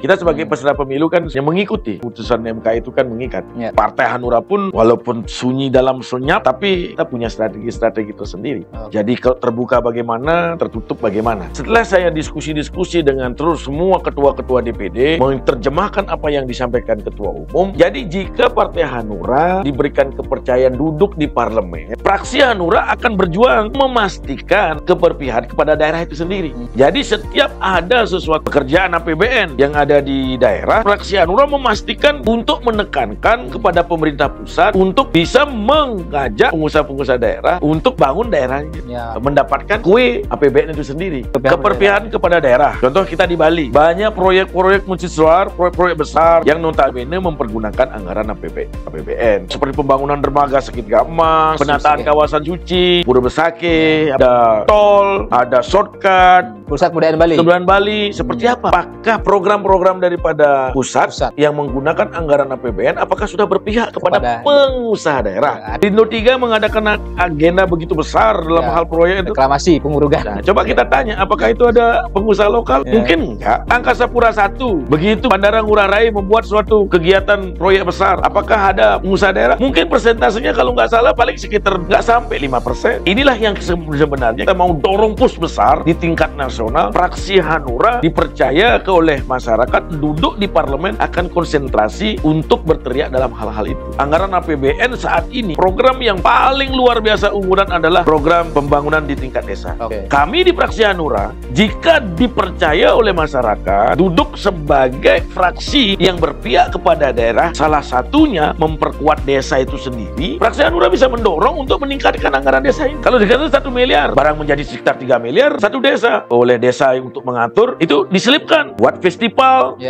Kita sebagai peserta pemilu kan yang mengikuti putusan MK itu kan mengikat. Partai Hanura pun walaupun sunyi dalam senyap, tapi kita punya strategi-strategi tersendiri. Jadi terbuka bagaimana, tertutup bagaimana. Setelah saya diskusi-diskusi dengan terus semua ketua-ketua DPD, menerjemahkan apa yang disampaikan ketua umum. Jadi jika Partai Hanura diberikan kepercayaan duduk di parlemen, fraksi Hanura akan berjuang memastikan keberpihakan kepada daerah itu sendiri. Jadi setiap ada sesuatu pekerjaan APBN yang ada di daerah, fraksi Hanura memastikan untuk menekankan kepada pemerintah pusat untuk bisa mengajak pengusaha-pengusaha daerah untuk bangun daerahnya, mendapatkan kue APBN itu sendiri. Keberpihakan kepada daerah. Contoh kita di Bali, banyak proyek-proyek mercusuar, proyek-proyek besar yang notabene mempergunakan anggaran APBN. Seperti pembangunan dermaga segitiga emas, penataan kawasan suci, Pura Besake, ada tol, ada shortcut, Pusat Kebudayaan Bali. Seperti apa? Apakah program-program daripada pusat yang menggunakan anggaran APBN apakah sudah berpihak kepada pengusaha daerah? Indo 3 mengadakan agenda begitu besar dalam hal proyek itu. Reklamasi, pengurugan. Nah, coba kita tanya, apakah itu ada pengusaha lokal? Mungkin enggak. Angkasa Pura 1, begitu Bandara Ngurah Rai membuat suatu kegiatan proyek besar, apakah ada pengusaha daerah? Mungkin persentasenya kalau nggak salah paling sekitar nggak sampai 5%. Inilah yang sebenarnya kita mau dorong push besar di tingkat nasional. Fraksi Hanura dipercaya oleh masyarakat duduk di parlemen akan konsentrasi untuk berteriak dalam hal-hal itu. Anggaran APBN saat ini, program yang paling luar biasa unggulan adalah program pembangunan di tingkat desa. Kami di fraksi Hanura, jika dipercaya oleh masyarakat, duduk sebagai fraksi yang berpihak kepada daerah, salah satunya memperkuat desa itu sendiri, fraksi Hanura bisa mendorong untuk meningkatkan anggaran desa ini. Kalau dikatakan 1 miliar, barang menjadi sekitar 3 miliar, satu desa. Oleh desa untuk mengatur, itu diselipkan. Buat festival,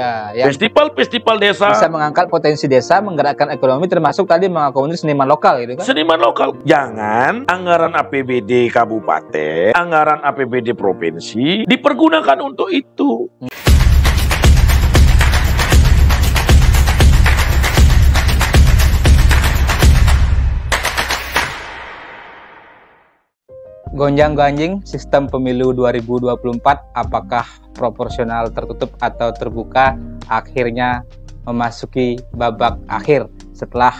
festival desa. Bisa mengangkat potensi desa, menggerakkan ekonomi, termasuk tadi mengakomodir seniman lokal gitu kan? Seniman lokal. Jangan anggaran APBD kabupaten, anggaran APBD provinsi dipergunakan untuk itu. Gonjang-ganjing sistem pemilu 2024, apakah proporsional tertutup atau terbuka, akhirnya memasuki babak akhir setelah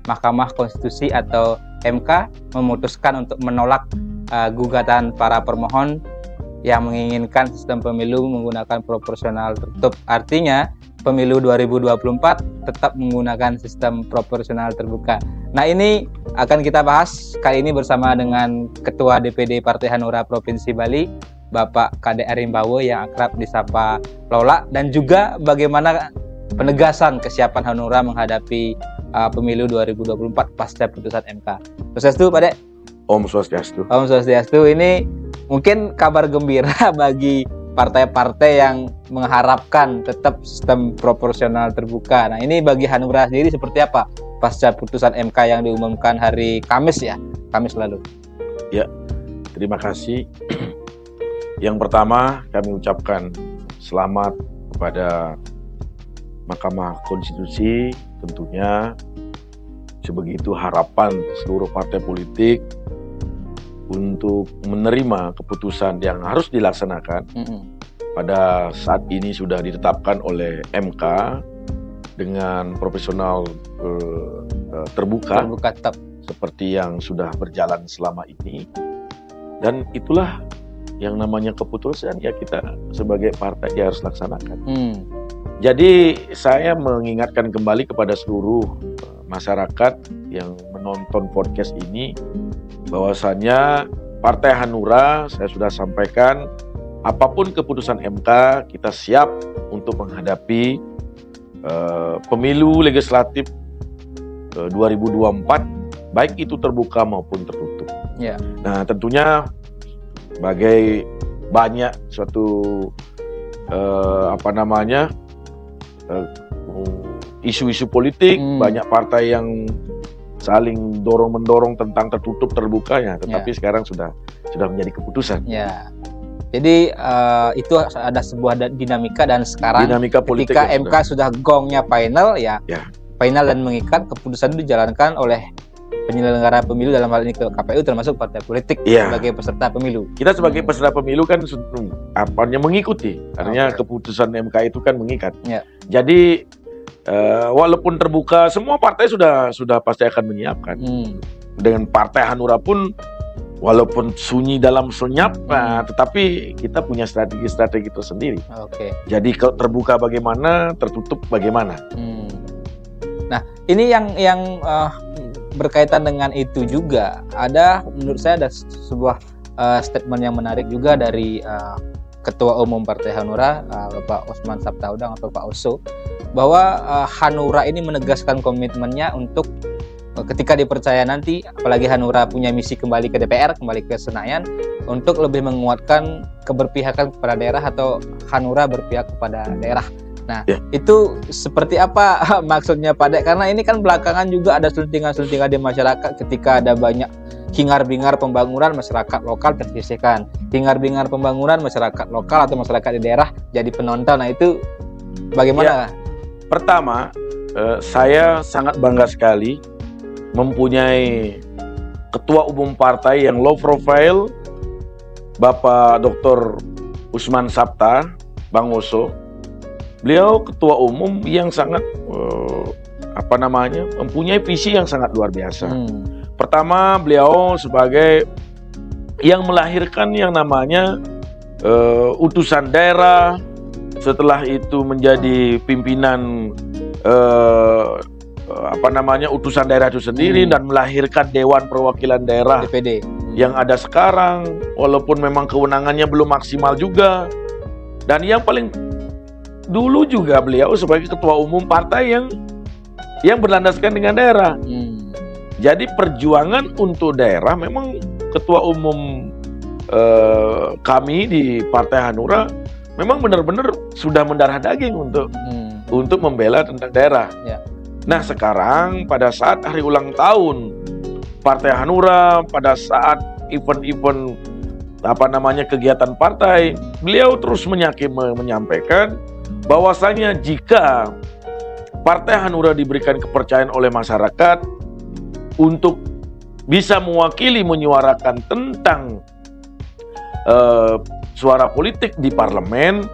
Mahkamah Konstitusi atau MK memutuskan untuk menolak gugatan para permohon yang menginginkan sistem pemilu menggunakan proporsional tertutup. Artinya pemilu 2024 tetap menggunakan sistem proporsional terbuka. Nah, ini akan kita bahas kali ini bersama dengan Ketua DPD Partai Hanura Provinsi Bali, Bapak Kadek Arimbawo yang akrab disapa Lola, dan juga bagaimana penegasan kesiapan Hanura menghadapi pemilu 2024 pasca putusan MK. Swastiastu, Pak Dek. Om Swastiastu. Om Swastiastu. Ini mungkin kabar gembira bagi partai-partai yang mengharapkan tetap sistem proporsional terbuka. Nah, ini bagi Hanura sendiri seperti apa pasca putusan MK yang diumumkan hari Kamis Kamis lalu? Ya, terima kasih. Yang pertama, kami ucapkan selamat kepada Mahkamah Konstitusi. Tentunya sebegitu harapan seluruh partai politik untuk menerima keputusan yang harus dilaksanakan. Pada saat ini sudah ditetapkan oleh MK dengan profesional terbuka tetap seperti yang sudah berjalan selama ini, dan itulah yang namanya keputusan, ya kita sebagai partai ya harus laksanakan. Jadi saya mengingatkan kembali kepada seluruh masyarakat yang menonton podcast ini bahwasannya Partai Hanura, saya sudah sampaikan, apapun keputusan MK, kita siap untuk menghadapi pemilu legislatif 2024, baik itu terbuka maupun tertutup. Nah, tentunya sebagai banyak suatu isu-isu politik, banyak partai yang saling dorong-mendorong tentang tertutup terbuka ya, tetapi sekarang sudah menjadi keputusan. Jadi itu ada sebuah dinamika, dan sekarang dinamika politik ketika MK sudah gongnya final final dan mengikat, keputusan itu dijalankan oleh penyelenggara pemilu, dalam hal ini ke KPU termasuk partai politik sebagai peserta pemilu. Kita sebagai peserta pemilu kan mengikuti, artinya keputusan MK itu kan mengikat. Jadi walaupun terbuka, semua partai sudah pasti akan menyiapkan. Dengan Partai Hanura pun walaupun sunyi dalam senyap, tetapi kita punya strategi-strategi tersendiri. Jadi kalau terbuka bagaimana, tertutup bagaimana. Nah, ini yang berkaitan dengan itu juga menurut saya ada sebuah statement yang menarik juga dari Ketua Umum Partai Hanura, Bapak Usman Sabtaudang atau Pak Oso, bahwa Hanura ini menegaskan komitmennya untuk ketika dipercaya nanti, apalagi Hanura punya misi kembali ke DPR, kembali ke Senayan, untuk lebih menguatkan keberpihakan kepada daerah atau Hanura berpihak kepada daerah. Nah, itu seperti apa maksudnya Pak Dek? Karena ini kan belakangan juga ada selentingan-selentingan di masyarakat ketika ada banyak hingar-bingar pembangunan, masyarakat lokal tersisihkan. Hingar-bingar pembangunan masyarakat lokal atau masyarakat di daerah jadi penonton. Nah, itu bagaimana? Pertama, saya sangat bangga sekali mempunyai ketua umum partai yang low profile, Bapak Dr. Usman Sabta, Bang Oso. Beliau ketua umum yang sangat mempunyai visi yang sangat luar biasa. Pertama, beliau sebagai yang melahirkan yang namanya utusan daerah, setelah itu menjadi pimpinan utusan daerah itu sendiri, dan melahirkan Dewan Perwakilan Daerah DPD yang ada sekarang, walaupun memang kewenangannya belum maksimal juga. Dan yang paling dulu juga beliau sebagai ketua umum partai yang berlandaskan dengan daerah. Jadi perjuangan untuk daerah memang ketua umum kami di Partai Hanura memang benar-benar sudah mendarah daging untuk membela tentang daerah. Nah, sekarang pada saat hari ulang tahun Partai Hanura, pada saat event-event kegiatan partai, beliau terus menyampaikan bahwasanya jika Partai Hanura diberikan kepercayaan oleh masyarakat untuk bisa mewakili, menyuarakan tentang suara politik di parlemen,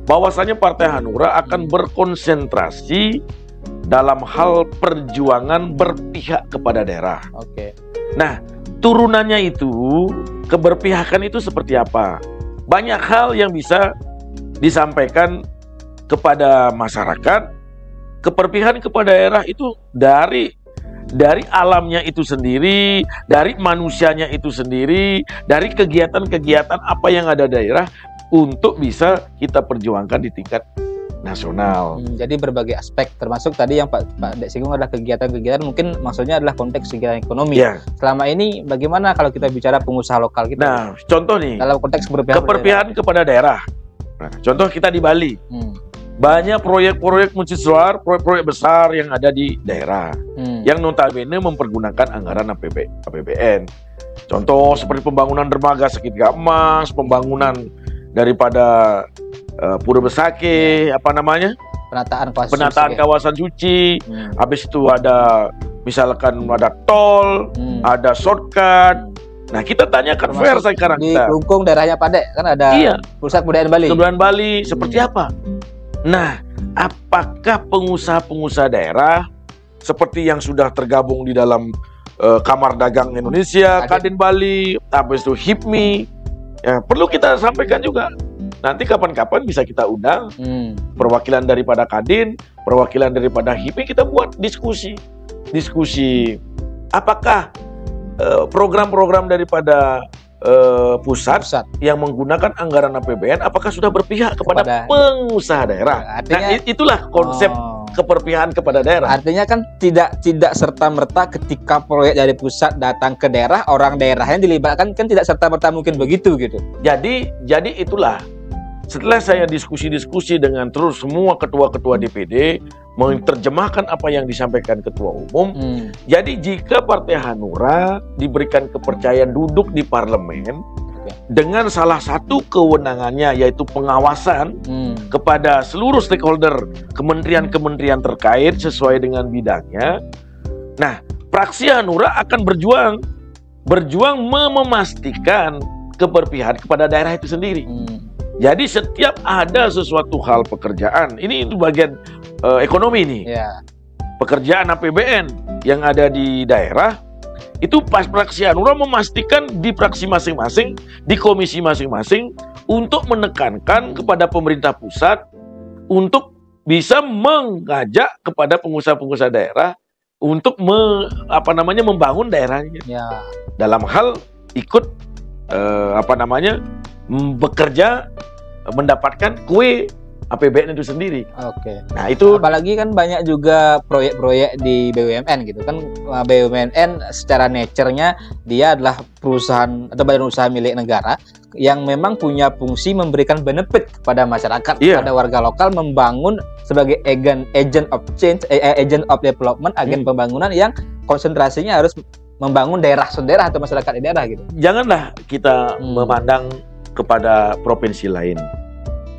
bahwasanya Partai Hanura akan berkonsentrasi dalam hal perjuangan berpihak kepada daerah. Nah, turunannya itu, keberpihakan itu seperti apa? Banyak hal yang bisa disampaikan kepada masyarakat. Keberpihakan kepada daerah itu dari alamnya itu sendiri, dari manusianya itu sendiri, dari kegiatan-kegiatan apa yang ada daerah untuk bisa kita perjuangkan di tingkat nasional. Jadi berbagai aspek, termasuk tadi yang Pak Dek singgung adalah kegiatan-kegiatan, mungkin maksudnya adalah konteks kegiatan ekonomi. Selama ini bagaimana kalau kita bicara pengusaha lokal kita? Nah, contoh nih, dalam konteks keberpihakan kepada daerah. Nah, contoh kita di Bali. Banyak proyek-proyek mercusuar, proyek-proyek besar yang ada di daerah, yang notabene mempergunakan anggaran APBN. Contoh seperti pembangunan dermaga segitiga emas, pembangunan daripada Pura Besake, penataan kawasan suci. Habis itu ada misalkan ada tol, ada shortcut. Nah, kita tanyakan fair sekarang di Kelungkung daerahnya Pak Dek, kan ada pusat kebudayaan Bali. Kebudayaan Bali seperti apa? Nah, apakah pengusaha-pengusaha daerah seperti yang sudah tergabung di dalam Kamar Dagang Indonesia, Kadin Bali, habis itu HIPMI, perlu kita sampaikan juga. Nanti kapan-kapan bisa kita undang perwakilan daripada Kadin, perwakilan daripada HIPMI, kita buat diskusi. Apakah program-program daripada pusat yang menggunakan anggaran APBN apakah sudah berpihak kepada pengusaha daerah? Artinya, nah, itulah konsep keberpihakan kepada daerah. Artinya kan tidak serta-merta ketika proyek dari pusat datang ke daerah, orang daerahnya dilibatkan, kan tidak serta-merta mungkin begitu gitu. Jadi itulah, setelah saya diskusi dengan terus semua ketua-ketua DPD menerjemahkan apa yang disampaikan ketua umum. Jadi jika Partai Hanura diberikan kepercayaan duduk di parlemen dengan salah satu kewenangannya yaitu pengawasan kepada seluruh stakeholder kementerian-kementerian terkait sesuai dengan bidangnya. Nah, fraksi Hanura akan berjuang memastikan keberpihakan kepada daerah itu sendiri. Jadi setiap ada sesuatu hal pekerjaan, ini itu bagian ekonomi nih. Pekerjaan APBN yang ada di daerah, itu pas fraksi Hanura memastikan di fraksi masing-masing, di komisi masing-masing, untuk menekankan kepada pemerintah pusat untuk bisa mengajak kepada pengusaha-pengusaha daerah untuk membangun daerahnya. Dalam hal ikut bekerja mendapatkan kue APBN itu sendiri. Nah itu apalagi kan banyak juga proyek-proyek di BUMN gitu kan. BUMN secara nature-nya dia adalah perusahaan atau badan usaha milik negara yang memang punya fungsi memberikan benefit kepada masyarakat, kepada warga lokal, membangun sebagai agent of change, agent of development, agen pembangunan yang konsentrasinya harus membangun daerah-daerah atau masyarakat di daerah gitu. Janganlah kita memandang kepada provinsi lain.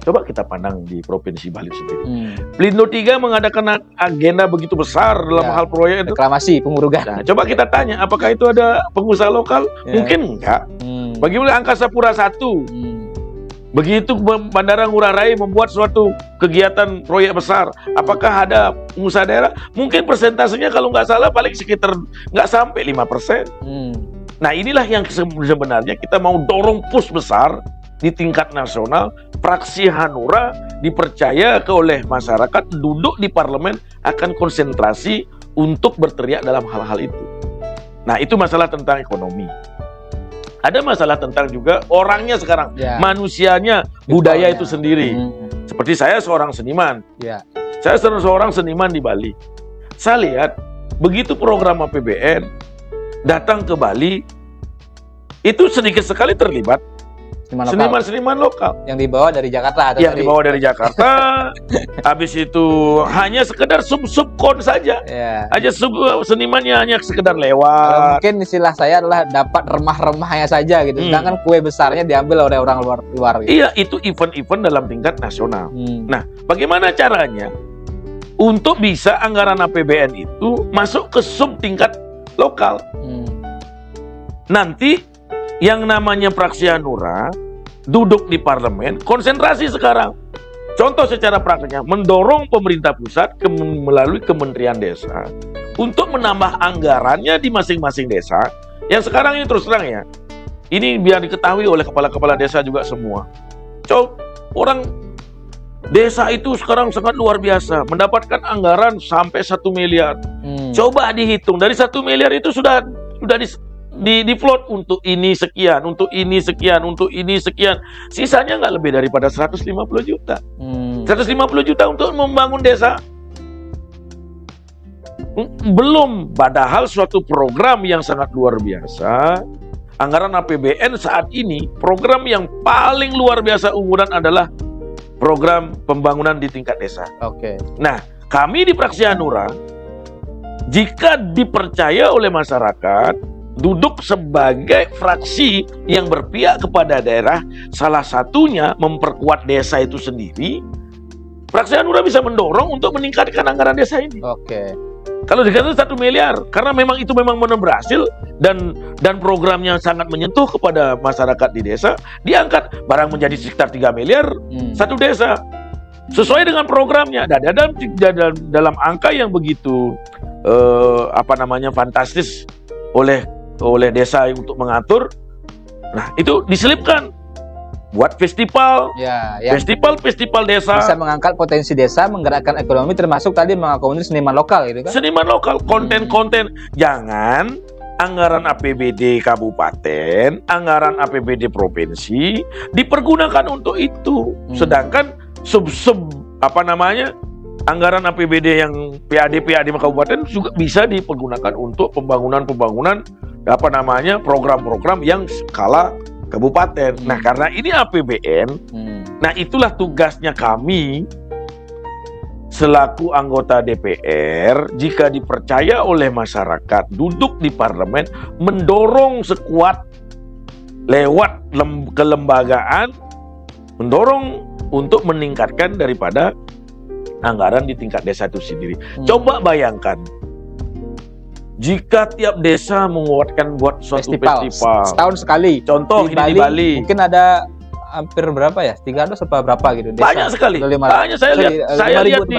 Coba kita pandang di Provinsi Bali sendiri. Pelindo 3 mengadakan agenda begitu besar dalam hal proyek itu. Reklamasi, pengurugan. Nah, coba kita tanya, apakah itu ada pengusaha lokal? Mungkin enggak. Bagaimana Angkasa Pura 1? Begitu Bandara Ngurah Rai membuat suatu kegiatan proyek besar, apakah ada pengusaha daerah? Mungkin persentasenya kalau nggak salah paling sekitar nggak sampai 5%. Nah inilah yang sebenarnya kita mau dorong push besar di tingkat nasional. Fraksi Hanura dipercaya oleh masyarakat duduk di parlemen akan konsentrasi untuk berteriak dalam hal-hal itu. Nah itu masalah tentang ekonomi. Ada masalah tentang juga orangnya sekarang, manusianya, budaya itu sendiri. Seperti saya seorang seniman. Saya seorang seniman di Bali. Saya lihat begitu program APBN datang ke Bali, itu sedikit sekali terlibat seniman-seniman lokal yang dibawa dari Jakarta. Dibawa dari Jakarta. Habis itu hanya sekedar sub-kon saja. Aja senimannya hanya sekedar lewat. Mungkin istilah saya adalah dapat remah-remahnya saja gitu. Sedangkan kue besarnya diambil oleh orang luar gitu. Iya, itu event-event dalam tingkat nasional. Nah, bagaimana caranya untuk bisa anggaran APBN itu masuk ke sub tingkat lokal? Nanti yang namanya fraksi Hanura duduk di parlemen, konsentrasi sekarang. Contoh secara praktiknya, mendorong pemerintah pusat melalui Kementerian Desa untuk menambah anggarannya di masing-masing desa. Yang sekarang ini terus terang ya, ini biar diketahui oleh kepala-kepala desa juga semua. Orang desa itu sekarang sangat luar biasa, mendapatkan anggaran sampai 1 miliar. Coba dihitung, dari 1 miliar itu sudah di float untuk ini sekian, untuk ini sekian, untuk ini sekian. Sisanya nggak lebih daripada 150 juta. 150 juta untuk membangun desa. Belum, padahal suatu program yang sangat luar biasa. Anggaran APBN saat ini, program yang paling luar biasa unggulan adalah program pembangunan di tingkat desa. Nah, kami di fraksi Hanura, jika dipercaya oleh masyarakat, duduk sebagai fraksi yang berpihak kepada daerah, salah satunya memperkuat desa itu sendiri. Fraksi Hanura bisa mendorong untuk meningkatkan anggaran desa ini. Kalau dikatakan 1 miliar, karena memang itu memang benar berhasil dan programnya sangat menyentuh kepada masyarakat di desa, diangkat barang menjadi sekitar 3 miliar satu desa. Sesuai dengan programnya. Dalam angka yang begitu fantastis oleh desa untuk mengatur. Nah, itu diselipkan buat festival. Festival desa. Bisa mengangkat potensi desa, menggerakkan ekonomi, termasuk tadi mengakomodir seniman lokal gitu kan. Seniman lokal, konten-konten. Jangan anggaran APBD kabupaten, anggaran APBD provinsi dipergunakan untuk itu. Sedangkan anggaran APBD yang PAD kabupaten juga bisa dipergunakan untuk pembangunan program-program yang skala kabupaten. Nah, karena ini APBN, nah itulah tugasnya kami selaku anggota DPR, jika dipercaya oleh masyarakat duduk di parlemen, mendorong sekuat lewat kelembagaan, mendorong untuk meningkatkan daripada anggaran di tingkat desa itu sendiri. Coba bayangkan, Jika tiap desa menguatkan buat suatu festival setahun sekali. Contoh di Bali. Mungkin ada hampir berapa ya? 300 atau berapa gitu desa? Banyak sekali. Banyak saya lihat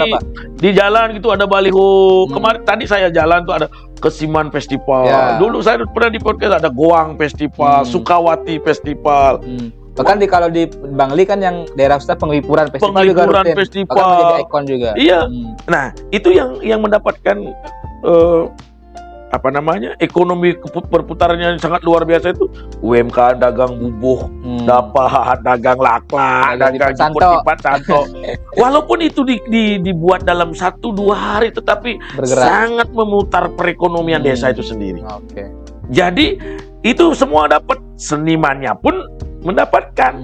di jalan gitu ada baliho. Kemarin tadi saya jalan tuh ada Kesiman Festival. Dulu saya pernah di podcast ada Goang Festival, Sukawati Festival. Bahkan kalau di Bangli kan yang daerah Ustaz Penglipuran Festival juga rutin. Festival. Bahkan menjadi ikon juga. Iya. Nah, itu yang mendapatkan ekonomi perputarannya sangat luar biasa itu UMKM dagang bubuh, dapat dagang laklak, dagang jipot santo. Walaupun itu dibuat dalam 1-2 hari, tetapi sangat memutar perekonomian desa itu sendiri. Jadi itu semua dapat, senimannya pun mendapatkan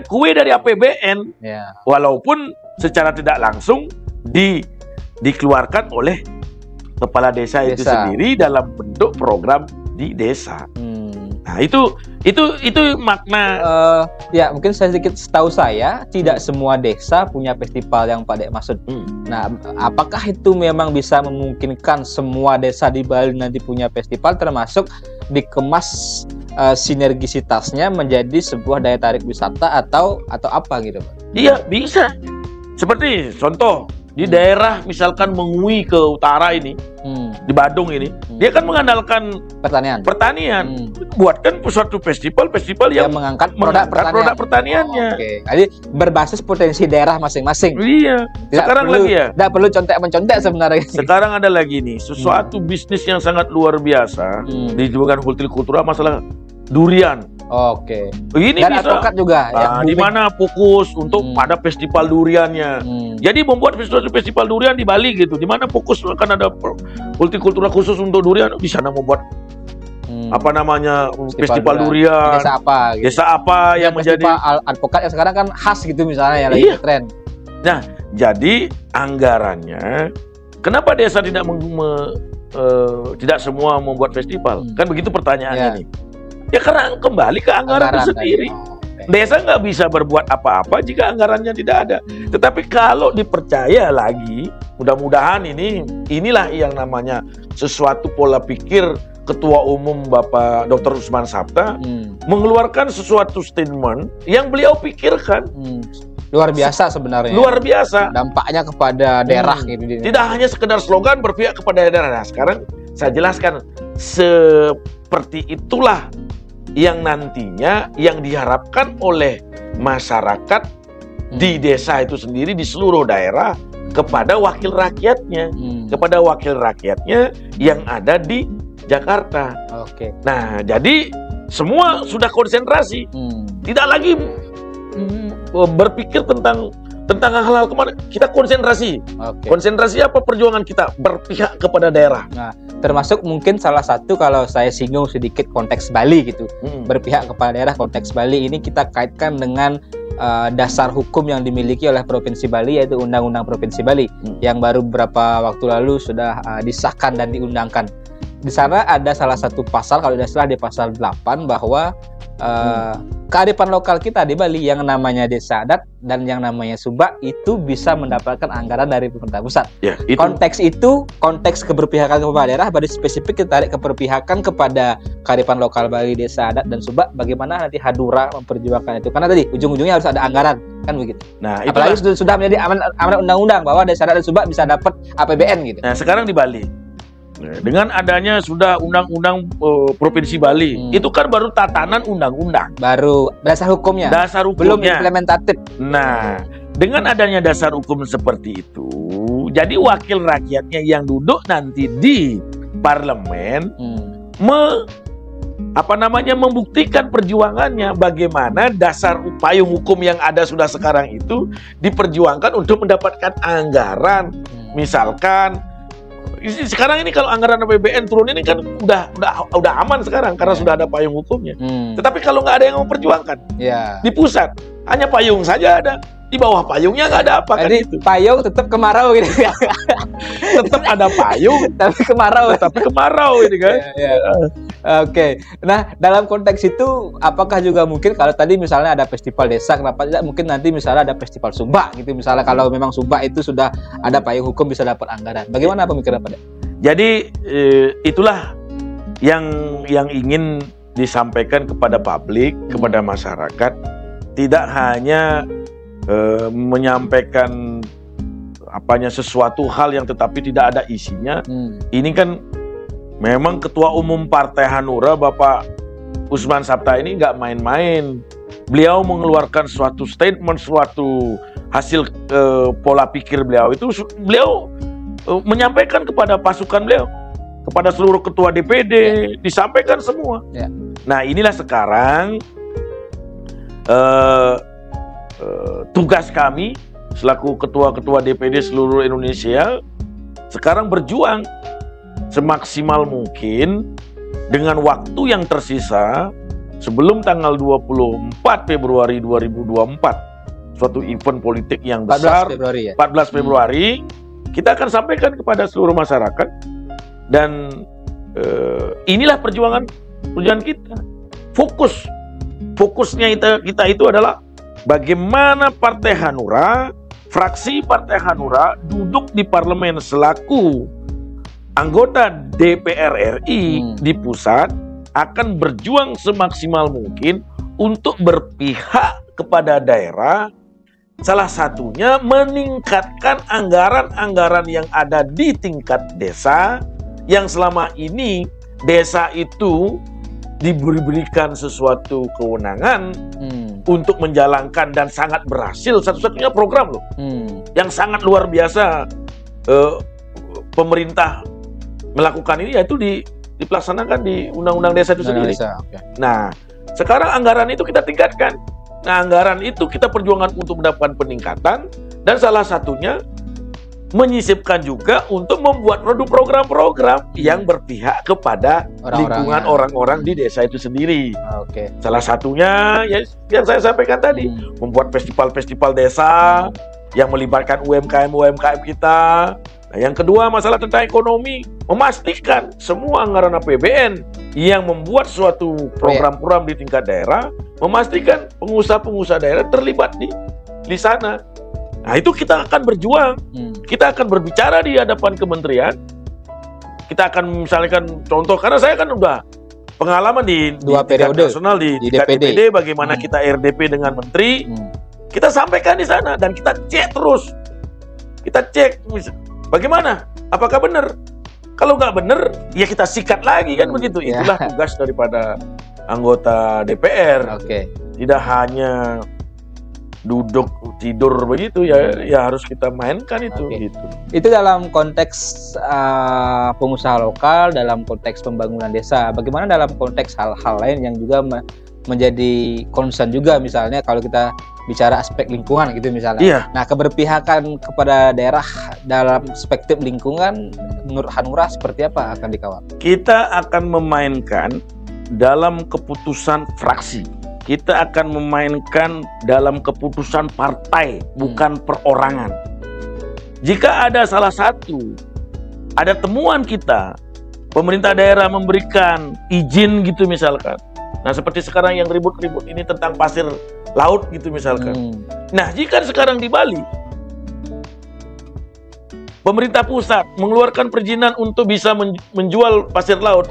kue dari APBN, walaupun secara tidak langsung dikeluarkan oleh kepala desa itu sendiri dalam bentuk program di desa. Nah itu makna. Ya mungkin sedikit setahu saya tidak semua desa punya festival yang Pak Dek maksud. Nah apakah itu memang bisa memungkinkan semua desa di Bali nanti punya festival, termasuk dikemas sinergisitasnya menjadi sebuah daya tarik wisata atau apa gitu Pak? Iya bisa. Seperti contoh di daerah misalkan Mengui ke utara ini, di Badung ini, dia kan mengandalkan pertanian. Buatkan suatu festival yang mengangkat produk pertaniannya. Jadi berbasis potensi daerah masing-masing. Iya. Tidak perlu contek-mencontek sebenarnya. Sekarang ada lagi nih sesuatu bisnis yang sangat luar biasa di bukan hortikultura, masalah durian. Ini dan bisa advokat juga di mana fokus untuk pada festival duriannya. Jadi membuat festival durian di Bali gitu, di mana fokus akan ada hortikultura khusus untuk durian. Di sana membuat festival durian. Desa apa yang menjadi advokat yang sekarang kan khas gitu misalnya yang lagi tren. Nah, jadi anggarannya kenapa desa tidak semua membuat festival? Kan begitu pertanyaannya nih. Ya karena kembali ke anggaran itu sendiri. Desa nggak bisa berbuat apa-apa jika anggarannya tidak ada. Tetapi kalau dipercaya lagi, mudah-mudahan inilah yang namanya sesuatu pola pikir Ketua Umum Bapak Dr. Usman Sabta mengeluarkan sesuatu statement yang beliau pikirkan. Luar biasa sebenarnya. Luar biasa. Dampaknya kepada daerah gitu. Tidak hanya sekedar slogan berpihak kepada daerah. Nah, sekarang saya jelaskan seperti itulah yang nantinya yang diharapkan oleh masyarakat di desa itu sendiri di seluruh daerah kepada wakil rakyatnya, yang ada di Jakarta. Nah, jadi semua sudah konsentrasi, tidak lagi berpikir tentang hal-hal kemana. Kita konsentrasi. Konsentrasi apa perjuangan kita? Berpihak kepada daerah. Nah, termasuk mungkin salah satu kalau saya singgung sedikit konteks Bali gitu. Berpihak kepada daerah konteks Bali ini kita kaitkan dengan dasar hukum yang dimiliki oleh Provinsi Bali, yaitu Undang-Undang Provinsi Bali yang baru beberapa waktu lalu sudah disahkan dan diundangkan. Di sana ada salah satu pasal, kalau tidak salah di pasal 8, bahwa kearifan lokal kita di Bali yang namanya desa adat dan yang namanya subak itu bisa mendapatkan anggaran dari pemerintah pusat. Konteks keberpihakan kepada daerah, pada spesifik kita tarik keberpihakan kepada kearifan lokal Bali, desa adat dan subak. Bagaimana nanti Hadura memperjuangkan itu? Karena tadi ujung-ujungnya harus ada anggaran, kan begitu. Nah, apalagi sudah menjadi amanat undang-undang bahwa desa adat dan subak bisa dapat APBN gitu. Nah, sekarang di Bali dengan adanya sudah undang-undang Provinsi Bali, itu kan baru tatanan undang-undang, baru dasar hukumnya, belum implementatif. Nah, dengan adanya dasar hukum seperti itu, jadi wakil rakyatnya yang duduk nanti di parlemen membuktikan perjuangannya, bagaimana dasar payung hukum yang ada sudah sekarang itu diperjuangkan untuk mendapatkan anggaran. Misalkan sekarang ini kalau anggaran APBN turun ini kan udah aman sekarang karena sudah ada payung hukumnya. Tetapi kalau nggak ada yang memperjuangkan di pusat, hanya payung saja ada, di bawah payungnya nggak ada apa. Jadi kan gitu. Payung tetap kemarau gitu. Tetap ada payung tapi kemarau ini kan. Nah, dalam konteks itu apakah juga mungkin kalau tadi misalnya ada festival desa, kenapa tidak mungkin nanti misalnya ada festival subak gitu, misalnya kalau memang subak itu sudah ada payung hukum bisa dapat anggaran. Bagaimana pemikiran Pak? Jadi itulah yang ingin disampaikan kepada publik, kepada masyarakat. Tidak hanya menyampaikan sesuatu hal yang tetapi tidak ada isinya. Ini kan memang Ketua Umum Partai Hanura Bapak Usman Sabta ini nggak main-main. Beliau mengeluarkan suatu statement, suatu hasil pola pikir beliau itu beliau menyampaikan kepada pasukan beliau, kepada seluruh ketua DPD, disampaikan semua. Nah, inilah sekarang tugas kami selaku ketua-ketua DPD seluruh Indonesia sekarang berjuang semaksimal mungkin dengan waktu yang tersisa sebelum tanggal 24 Februari 2024, suatu event politik yang besar, 14 Februari, kita akan sampaikan kepada seluruh masyarakat. Dan inilah perjuangan kita. Fokusnya kita itu adalah bagaimana Partai Hanura, fraksi Partai Hanura duduk di parlemen selaku anggota DPR RI di pusat, akan berjuang semaksimal mungkin untuk berpihak kepada daerah. Salah satunya meningkatkan anggaran-anggaran yang ada di tingkat desa, yang selama ini desa itu diberikan sesuatu kewenangan untuk menjalankan dan sangat berhasil. Satu-satunya program loh yang sangat luar biasa pemerintah melakukan ini, yaitu dipelaksanakan di Undang-Undang Desa itu sendiri. Nah, sekarang anggaran itu kita tingkatkan. Nah, anggaran itu kita perjuangan untuk mendapatkan peningkatan, dan salah satunya menyisipkan juga untuk membuat produk program-program yang berpihak kepada lingkungan orang-orang di desa itu sendiri. Salah satunya ya, yang saya sampaikan tadi, membuat festival-festival desa yang melibatkan UMKM kita. Nah, yang kedua, masalah tentang ekonomi, memastikan semua anggaran APBN yang membuat suatu program-program di tingkat daerah, memastikan pengusaha-pengusaha daerah terlibat di sana. Nah, itu kita akan berjuang. Kita akan berbicara di hadapan kementerian. Kita akan misalkan contoh, karena saya kan udah pengalaman di tingkat nasional di DPD, bagaimana kita RDP dengan menteri. Kita sampaikan di sana dan kita cek terus. Kita cek bagaimana? Apakah benar? Kalau nggak benar, ya kita sikat lagi kan begitu. Itulah tugas daripada anggota DPR. Tidak hanya duduk tidur begitu ya harus kita mainkan itu. Gitu. Itu dalam konteks pengusaha lokal, dalam konteks pembangunan desa. Bagaimana dalam konteks hal-hal lain yang juga menjadi concern juga, misalnya kalau kita bicara aspek lingkungan gitu misalnya. Nah, keberpihakan kepada daerah dalam perspektif lingkungan menurut Hanura seperti apa akan dikawal? Kita akan memainkan dalam keputusan fraksi. Kita akan memainkan dalam keputusan partai, bukan perorangan. Jika ada salah satu, ada temuan kita, pemerintah daerah memberikan izin gitu misalkan. Nah, seperti sekarang yang ribut-ribut ini tentang pasir laut gitu misalkan. Nah, jika sekarang di Bali, pemerintah pusat mengeluarkan perizinan untuk bisa menjual pasir laut,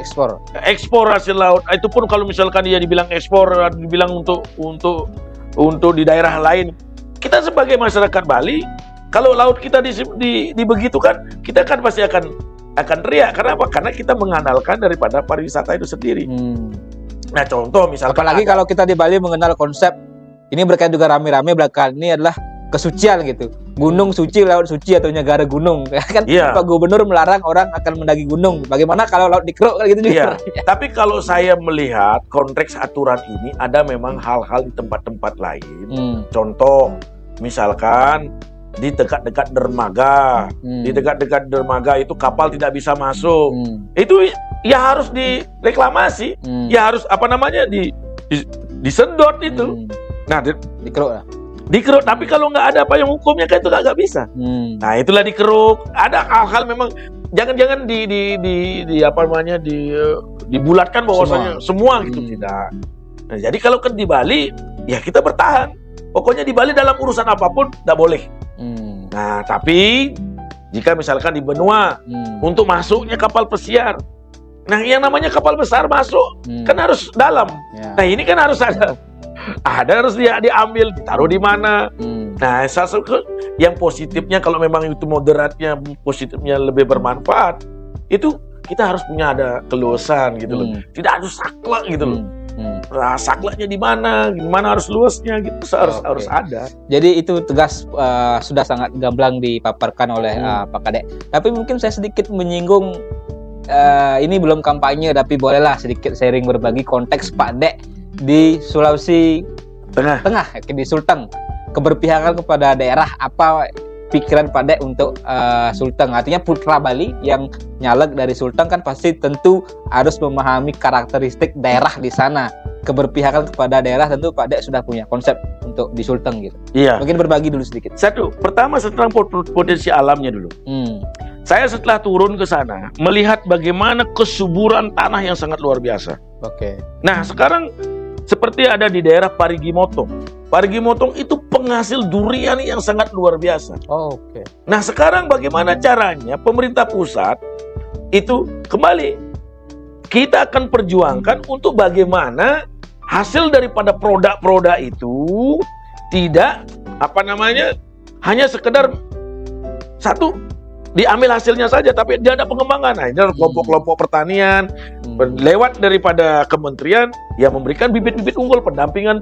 ekspor hasil laut. Itu pun kalau misalkan dia dibilang ekspor, dibilang untuk di daerah lain. Kita sebagai masyarakat Bali, kalau laut kita dibegitukan, kita kan pasti akan teriak. Karena apa? Karena kita mengandalkan daripada pariwisata itu sendiri. Nah, contoh misalkan, apalagi kalau kita di Bali mengenal konsep ini berkait juga rame-rame belakangan ini adalah kesucian gitu. Gunung suci, laut suci, atau negara gunung. Kan Pak Gubernur melarang orang akan mendaki gunung. Bagaimana kalau laut dikeruk gitu juga? Tapi kalau saya melihat konteks aturan ini, ada memang hal-hal di tempat-tempat lain. Contoh misalkan di dekat-dekat dermaga. Di dekat-dekat dermaga itu kapal tidak bisa masuk. Itu ya harus direklamasi. Ya harus disedot itu. Nah, dikeruk, tapi kalau nggak ada payung hukumnya kan itu nggak bisa. Nah, itulah dikeruk. Ada hal-hal memang jangan dibulatkan bahwasanya semua gitu, tidak. Nah, jadi kalau di Bali ya kita bertahan. Pokoknya di Bali dalam urusan apapun nggak boleh. Nah, tapi Jika misalkan di benua untuk masuknya kapal pesiar. Nah, yang namanya kapal besar masuk kan harus dalam. Nah, ini kan harus ada harus diambil, ditaruh di mana. Nah, yang positifnya kalau memang itu moderatnya, positifnya lebih bermanfaat, itu kita harus punya ada keluasan gitu loh. Tidak harus saklek gitu loh. Nah, sakleknya di mana, gimana harus luasnya gitu harus ada. Jadi itu tegas sudah sangat gamblang dipaparkan oleh Pak Kadek. Tapi mungkin saya sedikit menyinggung, ini belum kampanye tapi bolehlah sedikit sharing berbagi konteks Pak Dek di Sulawesi Tengah di Sulteng, keberpihakan kepada daerah. Apa pikiran Pak Dek untuk Sulteng? Artinya putra Bali yang nyalek dari Sulteng kan pasti tentu harus memahami karakteristik daerah di sana. Keberpihakan kepada daerah tentu Pak Dek sudah punya konsep untuk di Sulteng gitu. Iya. Mungkin berbagi dulu sedikit. Satu, pertama tentang potensi alamnya dulu. Saya setelah turun ke sana melihat bagaimana kesuburan tanah yang sangat luar biasa. Oke. Nah, sekarang seperti ada di daerah Parigi Motong. Parigi Motong itu penghasil durian yang sangat luar biasa. Oke. Nah, sekarang bagaimana caranya pemerintah pusat itu kembali kita akan perjuangkan untuk bagaimana hasil daripada produk-produk itu tidak hanya sekedar satu diambil hasilnya saja, tapi tidak ada pengembangan. Nah, ini ada kelompok-kelompok pertanian lewat daripada kementerian yang memberikan bibit-bibit unggul, pendampingan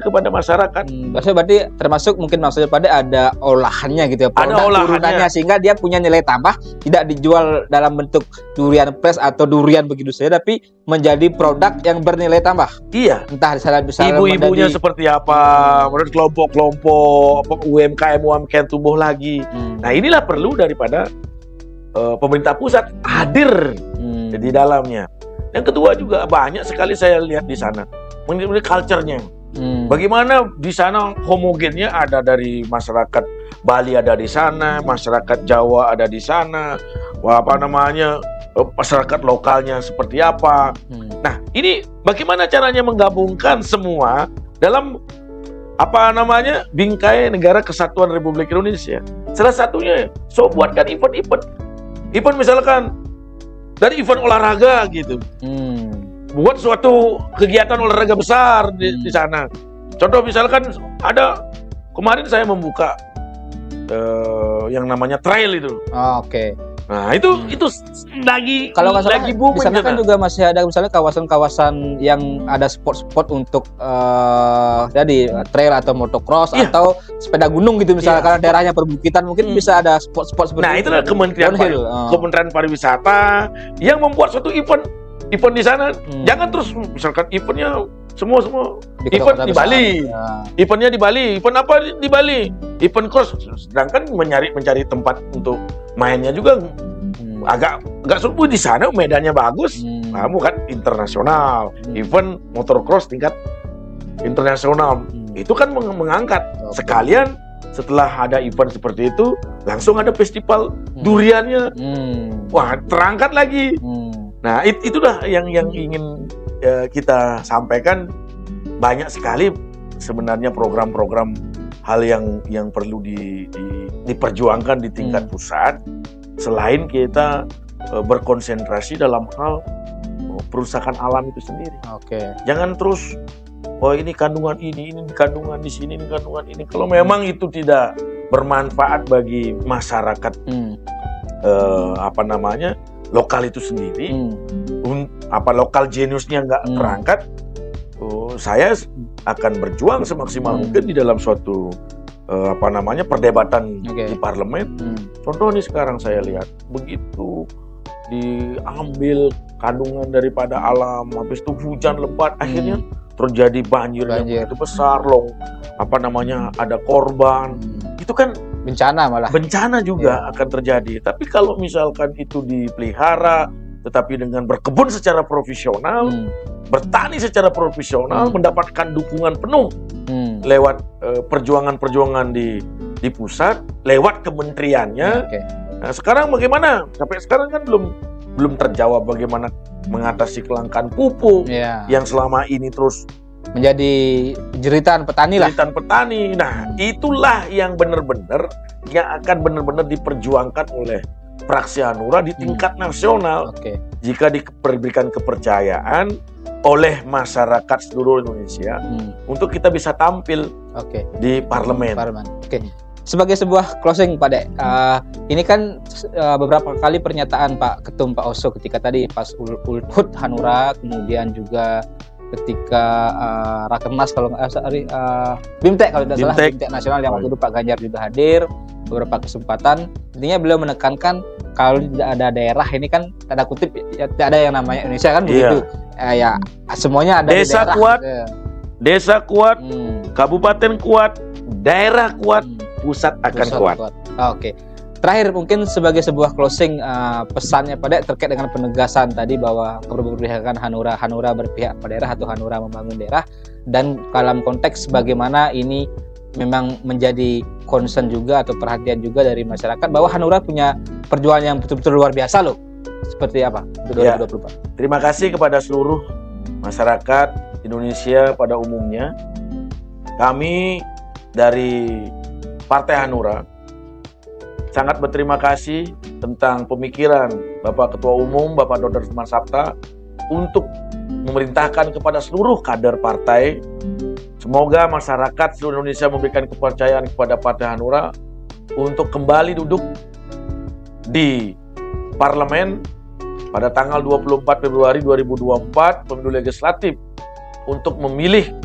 kepada masyarakat. Berarti termasuk mungkin maksudnya pada ada olahannya gitu ya, ada olahannya sehingga dia punya nilai tambah, tidak dijual dalam bentuk durian fresh atau durian begitu saja, tapi menjadi produk yang bernilai tambah. Iya. Entah bisa ibu-ibunya seperti apa, menurut kelompok-kelompok UMKM tumbuh lagi. Nah, inilah perlu daripada pemerintah pusat hadir di dalamnya. Yang kedua juga banyak sekali saya lihat di sana mengenai culture-nya. Bagaimana di sana homogennya, ada dari masyarakat Bali ada di sana, masyarakat Jawa ada di sana, masyarakat lokalnya seperti apa. Nah, ini bagaimana caranya menggabungkan semua dalam bingkai Negara Kesatuan Republik Indonesia. Salah satunya buatkan event misalkan dari event olahraga gitu. Buat suatu kegiatan olahraga besar di sana. Contoh misalkan ada, kemarin saya membuka yang namanya trail itu. Oke. Nah, itu lagi kalau nggak salah, booming di sana kan juga masih ada misalnya kawasan-kawasan yang ada spot-spot untuk jadi trail atau motocross atau sepeda gunung gitu misalnya, karena daerahnya perbukitan mungkin bisa ada spot-spot seperti itu. Nah, itulah Kementerian Pariwisata yang membuat suatu event di sana. Jangan terus misalkan eventnya semua event di Bali. Eventnya di Bali. Event apa di Bali? Event cross. Sedangkan mencari tempat untuk mainnya juga agak sulit di sana. Medannya bagus. Kamu kan internasional. Event motocross tingkat internasional. Itu kan mengangkat. Sekalian setelah ada event seperti itu, langsung ada festival duriannya. Wah, terangkat lagi. Nah, itulah yang ingin kita sampaikan. Banyak sekali sebenarnya program-program hal yang perlu diperjuangkan di tingkat pusat, selain kita berkonsentrasi dalam hal perusahaan alam itu sendiri. Oke. Jangan terus ini kandungan ini kandungan di sini, ini kandungan ini. Kalau memang itu tidak bermanfaat bagi masyarakat lokal itu sendiri, lokal geniusnya nggak terangkat, saya akan berjuang semaksimal mungkin di dalam suatu perdebatan di parlemen. Contoh nih sekarang saya lihat begitu diambil kandungan daripada alam, habis itu hujan lebat, akhirnya terjadi banjir yang begitu besar, ada korban. Itu kan bencana juga akan terjadi. Tapi kalau misalkan itu dipelihara, tetapi dengan berkebun secara profesional, bertani secara profesional, mendapatkan dukungan penuh lewat perjuangan-perjuangan di pusat, lewat kementeriannya. Nah, sekarang bagaimana? Sampai sekarang kan belum terjawab bagaimana mengatasi kelangkaan pupuk yang selama ini terus menjadi jeritan petani lah. Nah, itulah yang benar-benar yang akan benar-benar diperjuangkan oleh fraksi Hanura di tingkat nasional. Jika diberikan kepercayaan oleh masyarakat seluruh Indonesia untuk kita bisa tampil di parlemen. Sebagai sebuah closing Pak Dek, ini kan beberapa kali pernyataan Pak Ketum Pak Oso ketika tadi pas HUT Hanura, kemudian juga ketika Rakernas kalau nggak salah, BIMTEK kalau tidak salah, BIMTEK nasional yang waktu itu Pak Ganjar juga hadir beberapa kesempatan. Intinya beliau menekankan kalau tidak ada daerah ini kan tanda kutip ya, tidak ada yang namanya Indonesia kan begitu. Ya semuanya ada desa di daerah. Kuat, desa kuat, kabupaten kuat, daerah kuat, pusat akan kuat. Terakhir mungkin sebagai sebuah closing pesannya Pak Dek terkait dengan penegasan tadi bahwa keberpihakan Hanura berpihak pada daerah atau Hanura membangun daerah, dan dalam konteks bagaimana ini memang menjadi concern juga atau perhatian juga dari masyarakat bahwa Hanura punya perjuangan yang betul-betul luar biasa loh. Seperti apa untuk 2024? Terima kasih kepada seluruh masyarakat Indonesia pada umumnya. Kami dari Partai Hanura sangat berterima kasih tentang pemikiran Bapak Ketua Umum, Bapak Dr. Firman Sapta untuk memerintahkan kepada seluruh kader partai. Semoga masyarakat seluruh Indonesia memberikan kepercayaan kepada Partai Hanura untuk kembali duduk di parlemen pada tanggal 24 Februari 2024 pemilu legislatif untuk memilih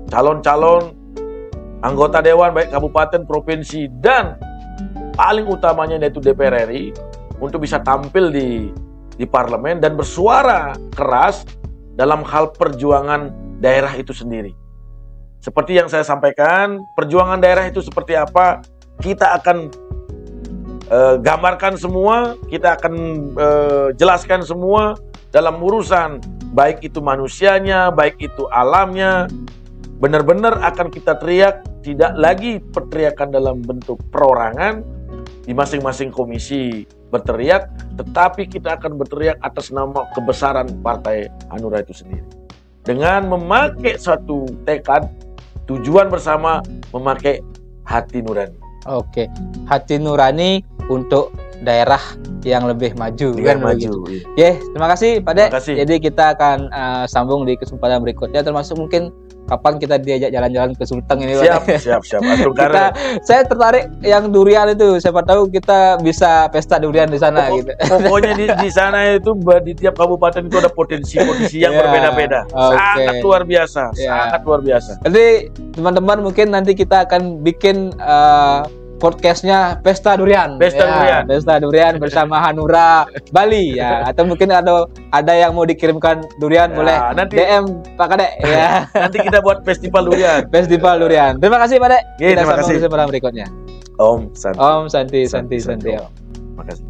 calon-calon anggota dewan baik kabupaten, provinsi, dan paling utamanya yaitu DPR RI untuk bisa tampil di parlemen dan bersuara keras dalam hal perjuangan daerah itu sendiri. Seperti yang saya sampaikan, perjuangan daerah itu seperti apa, kita akan gambarkan semua, kita akan jelaskan semua dalam urusan baik itu manusianya, baik itu alamnya. Benar-benar akan kita teriak, tidak lagi perteriakan dalam bentuk perorangan, di masing-masing komisi berteriak, tetapi kita akan berteriak atas nama kebesaran Partai Hanura itu sendiri. Dengan memakai suatu tekad, tujuan bersama, memakai hati nurani. Hati nurani untuk daerah yang lebih maju. Terima kasih Pak Dek. Jadi kita akan sambung di kesempatan berikutnya, termasuk mungkin kapan kita diajak jalan-jalan ke Sulteng ini. Siap. Saya tertarik yang durian itu, siapa tahu kita bisa pesta durian di sana. Pokoknya di sana itu di tiap kabupaten itu ada potensi-potensi yang berbeda-beda. Sangat luar biasa, sangat luar biasa. Jadi teman-teman mungkin nanti kita akan bikin podcastnya Pesta Durian. Pesta Durian bersama Hanura Bali ya. Atau mungkin ada yang mau dikirimkan durian boleh nanti DM Pak Kadek ya. Nanti kita buat festival durian. Terima kasih Pak Dek. Kita sambung di kesempatan berikutnya. Om Santi. Santi. Terima kasih.